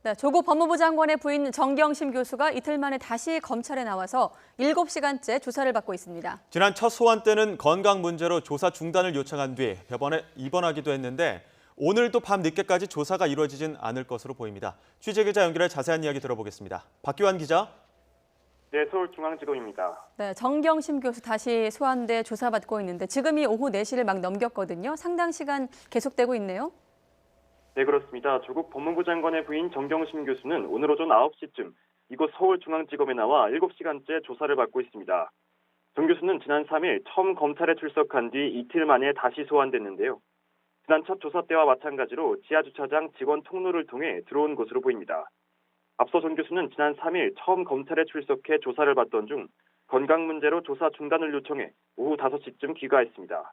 네, 조국 법무부 장관의 부인 정경심 교수가 이틀 만에 다시 검찰에 나와서 7시간째 조사를 받고 있습니다. 지난 첫 소환 때는 건강 문제로 조사 중단을 요청한 뒤 병원에 입원하기도 했는데 오늘도 밤 늦게까지 조사가 이루어지진 않을 것으로 보입니다. 취재기자 연결해 자세한 이야기 들어보겠습니다. 박규환 기자. 네, 서울중앙지검입니다. 네, 정경심 교수 다시 소환돼 조사받고 있는데 지금이 오후 4시를 막 넘겼거든요. 상당 시간 계속되고 있네요. 네, 그렇습니다. 조국 법무부 장관의 부인 정경심 교수는 오늘 오전 9시쯤 이곳 서울중앙지검에 나와 7시간째 조사를 받고 있습니다. 정 교수는 지난 3일 처음 검찰에 출석한 뒤 이틀 만에 다시 소환됐는데요. 지난 첫 조사 때와 마찬가지로 지하주차장 직원 통로를 통해 들어온 것으로 보입니다. 앞서 정 교수는 지난 3일 처음 검찰에 출석해 조사를 받던 중 건강 문제로 조사 중단을 요청해 오후 5시쯤 귀가했습니다.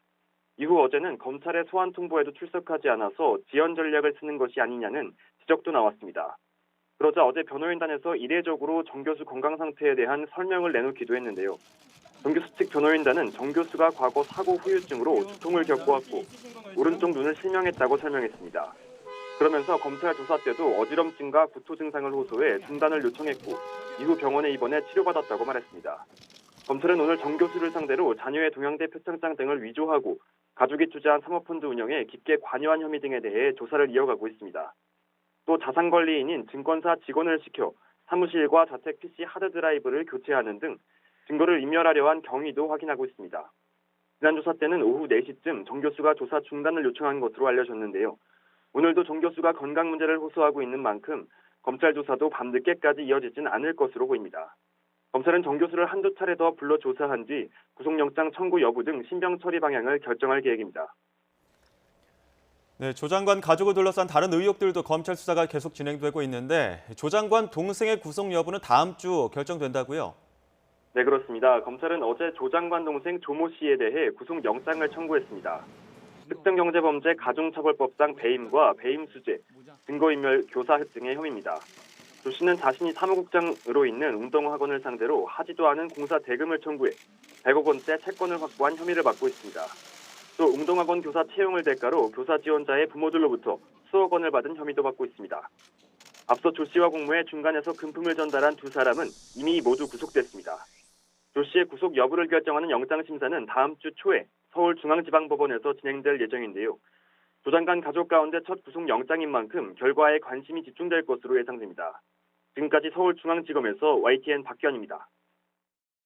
이후 어제는 검찰의 소환 통보에도 출석하지 않아서 지연 전략을 쓰는 것이 아니냐는 지적도 나왔습니다. 그러자 어제 변호인단에서 이례적으로 정 교수 건강 상태에 대한 설명을 내놓기도 했는데요. 정 교수 측 변호인단은 정 교수가 과거 사고 후유증으로 두통을 겪어왔고 오른쪽 눈을 실명했다고 설명했습니다. 그러면서 검찰 조사 때도 어지럼증과 구토 증상을 호소해 중단을 요청했고 이후 병원에 입원해 치료받았다고 말했습니다. 검찰은 오늘 정 교수를 상대로 자녀의 동양대 표창장 등을 위조하고 가족이 투자한 사모펀드 운영에 깊게 관여한 혐의 등에 대해 조사를 이어가고 있습니다. 또 자산관리인인 증권사 직원을 시켜 사무실과 자택 PC 하드드라이브를 교체하는 등 증거를 인멸하려 한 경위도 확인하고 있습니다. 지난 조사 때는 오후 4시쯤 정 교수가 조사 중단을 요청한 것으로 알려졌는데요. 오늘도 정 교수가 건강 문제를 호소하고 있는 만큼 검찰 조사도 밤늦게까지 이어지진 않을 것으로 보입니다. 검찰은 정 교수를 한두 차례 더 불러 조사한 뒤 구속영장 청구 여부 등 신병 처리 방향을 결정할 계획입니다. 네, 조 장관 가족을 둘러싼 다른 의혹들도 검찰 수사가 계속 진행되고 있는데 조 장관 동생의 구속 여부는 다음 주 결정된다고요? 네, 그렇습니다. 검찰은 어제 조 장관 동생 조모 씨에 대해 구속영장을 청구했습니다. 특정경제범죄 가중처벌법상 배임과 배임수재, 증거인멸 교사 등의 혐의입니다. 조 씨는 자신이 사무국장으로 있는 운동학원을 상대로 하지도 않은 공사 대금을 청구해 100억 원대 채권을 확보한 혐의를 받고 있습니다. 또 운동학원 교사 채용을 대가로 교사 지원자의 부모들로부터 수억 원을 받은 혐의도 받고 있습니다. 앞서 조 씨와 공모해 중간에서 금품을 전달한 두 사람은 이미 모두 구속됐습니다. 조 씨의 구속 여부를 결정하는 영장심사는 다음 주 초에 서울중앙지방법원에서 진행될 예정인데요. 조 장관 가족 가운데 첫 구속영장인 만큼 결과에 관심이 집중될 것으로 예상됩니다. 지금까지 서울중앙지검에서 YTN 박규환입니다.